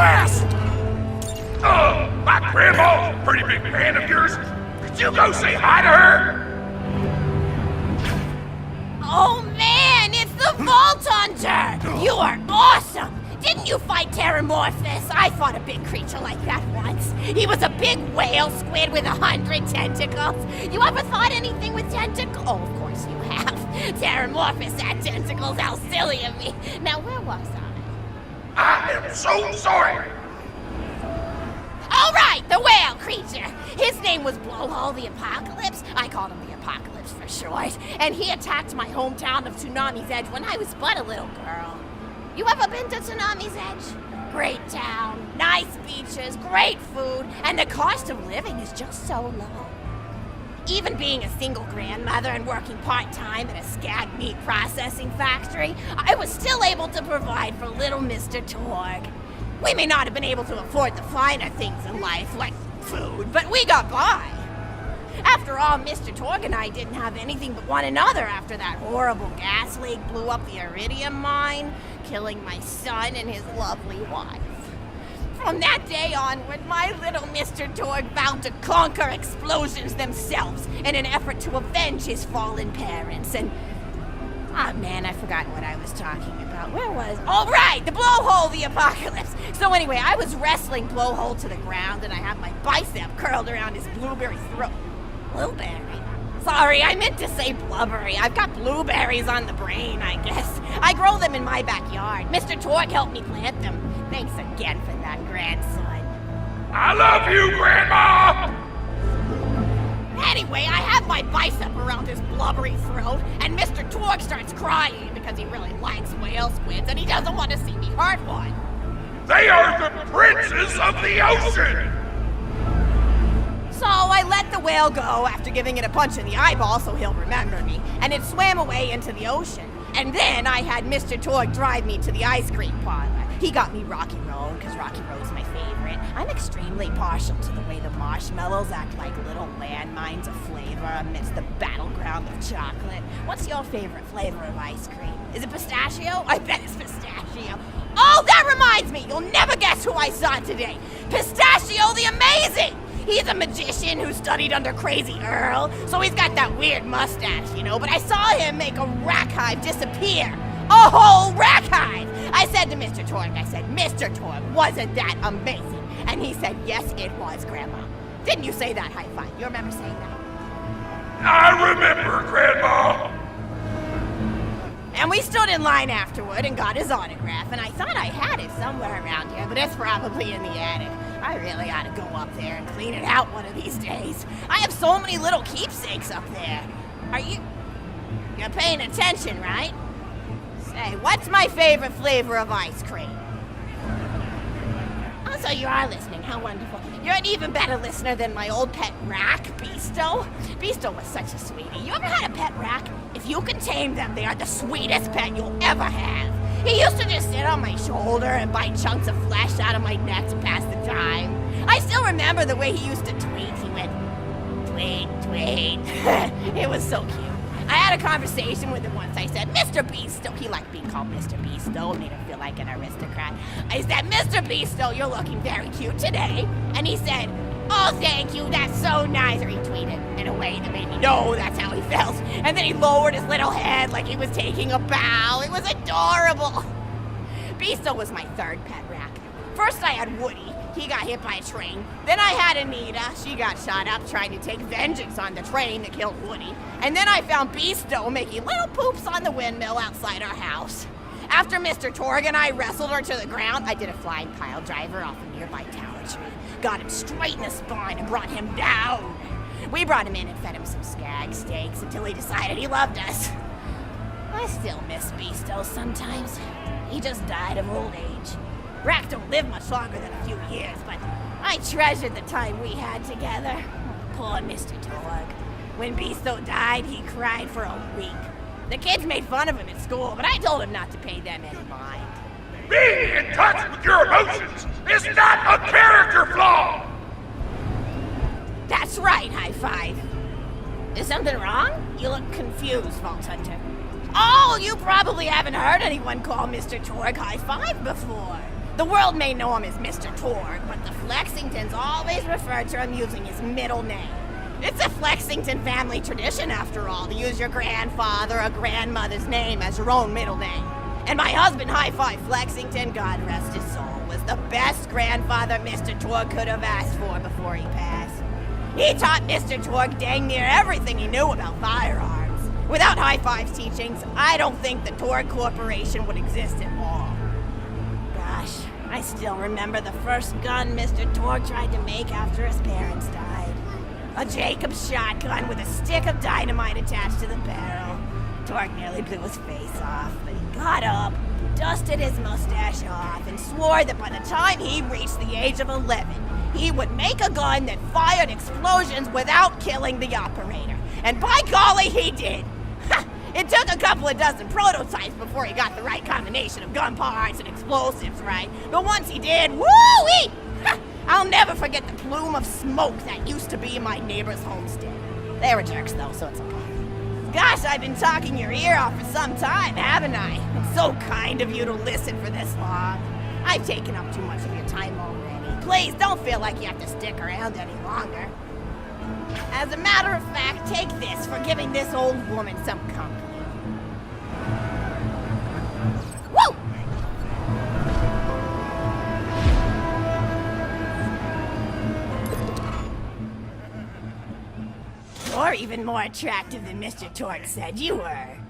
blast! My grandma's a pretty big fan of yours. Could you go say hi to her? Oh man, it's the Vault Hunter! You are awesome! Didn't you fight Terramorphous? I fought a big creature like that once. He was a big whale squid with 100 tentacles. You ever thought anything with tentacles? Oh, of course you have. Terramorphous had tentacles, how silly of me. Now, where was I? I am so sorry. All right, the whale creature. His name was Blowhole the Apocalypse. I called him the Apocalypse for short. And he attacked my hometown of Tsunami's Edge when I was but a little girl. You ever been to Tsunami's Edge? Great town, nice beaches, great food, and the cost of living is just so low. Even being a single grandmother and working part-time at a skag meat processing factory, I was still able to provide for little Mr. Torg. We may not have been able to afford the finer things in life, like food, but we got by. After all, Mr. Torg and I didn't have anything but one another after that horrible gas leak blew up the iridium mine, killing my son and his lovely wife. From that day onward, my little Mr. Torg vowed to conquer explosions themselves in an effort to avenge his fallen parents, and... Ah, man, I forgot what I was talking about. Where was... Oh, right! The Blowhole the Apocalypse! So anyway, I was wrestling Blowhole to the ground, and I have my bicep curled around his blueberry throat. Blueberry? Sorry, I meant to say blubbery. I've got blueberries on the brain, I guess. I grow them in my backyard. Mr. Torg helped me plant them. Thanks again for that, grandson. I love you, Grandma! Anyway, I have my bicep around his blubbery throat, and Mr. Torg starts crying because he really likes whale squids and he doesn't want to see me hurt one. They are the princes of the ocean! So I let the whale go after giving it a punch in the eyeball so he'll remember me, and it swam away into the ocean. And then I had Mr. Torg drive me to the ice cream parlor. He got me Rocky Road, because Rocky Road's my favorite. I'm extremely partial to the way the marshmallows act like little landmines of flavor amidst the battleground of chocolate. What's your favorite flavor of ice cream? Is it pistachio? I bet it's pistachio. Oh, that reminds me! You'll never guess who I saw today! Pistachio the Amazing! He's a magician who studied under Crazy Earl, so he's got that weird mustache, you know, but I saw him make a rack hive disappear. A whole rack hive! I said to Mr. Torg, Mr. Torg, wasn't that amazing? And he said, yes, it was, Grandma. Didn't you say that, High Five? You remember saying that? I remember, Grandma! And we stood in line afterward and got his autograph, and I thought I had it somewhere around here, but it's probably in the attic. I really ought to go up there and clean it out one of these days. I have so many little keepsakes up there. You're paying attention, right? Say, what's my favorite flavor of ice cream? Oh, so you are listening, how wonderful. You're an even better listener than my old pet rack, Beasto. Beasto was such a sweetie. You ever had a pet rack? If you can tame them, they are the sweetest pet you'll ever have. He used to just sit on my shoulder and bite chunks of flesh out of my neck to pass the time. I still remember the way he used to tweet. He went, tweet, tweet. It was so cute. I had a conversation with him once. I said, Mr. Beasto. He liked being called Mr. Beasto. It made him feel like an aristocrat. I said, Mr. Beasto, you're looking very cute today. And he said, oh, thank you, that's so nice. Or he tweeted in a way that made me know that's how he felt. And then he lowered his little head like he was taking a bow. It was adorable. Beasto was my third pet rack. First I had Woody. He got hit by a train. Then I had Anita. She got shot up trying to take vengeance on the train that killed Woody. And then I found Beasto making little poops on the windmill outside our house. After Mr. Torg and I wrestled her to the ground, I did a flying pile driver off a nearby tower tree. Got him straight in the spine and brought him down. We brought him in and fed him some skag steaks until he decided he loved us. I still miss Beasto sometimes. He just died of old age. Racks don't live much longer than a few years, but I treasured the time we had together. Poor Mr. Torg. When Beasto died, he cried for a week. The kids made fun of him at school, but I told him not to pay them any mind. Being in touch with your emotions is not a character flaw! That's right, High Five. Is something wrong? You look confused, Vault Hunter. Oh, you probably haven't heard anyone call Mr. Torg High Five before. The world may know him as Mr. Torg, but the Flexingtons always refer to him using his middle name. It's a Flexington family tradition, after all, to use your grandfather or grandmother's name as your own middle name. And my husband, High Five Flexington, God rest his soul, was the best grandfather Mr. Torg could have asked for before he passed. He taught Mr. Torg dang near everything he knew about firearms. Without High Five's teachings, I don't think the Torg Corporation would exist at all. Gosh, I still remember the first gun Mr. Torg tried to make after his parents died. A Jacobs shotgun with a stick of dynamite attached to the barrel. Torg nearly blew his face off, but he got up, dusted his mustache off, and swore that by the time he reached the age of 11, he would make a gun that fired explosions without killing the operator. And by golly, he did! It took a couple of dozen prototypes before he got the right combination of gun parts and explosives right, but once he did, woo-wee! I'll never forget the plume of smoke that used to be in my neighbor's homestead. They were jerks though, so it's okay. Gosh, I've been talking your ear off for some time, haven't I? It's so kind of you to listen for this long. I've taken up too much of your time already. Please don't feel like you have to stick around any longer. As a matter of fact, take this for giving this old woman some company. Woo! You're even more attractive than Mr. Torg said you were.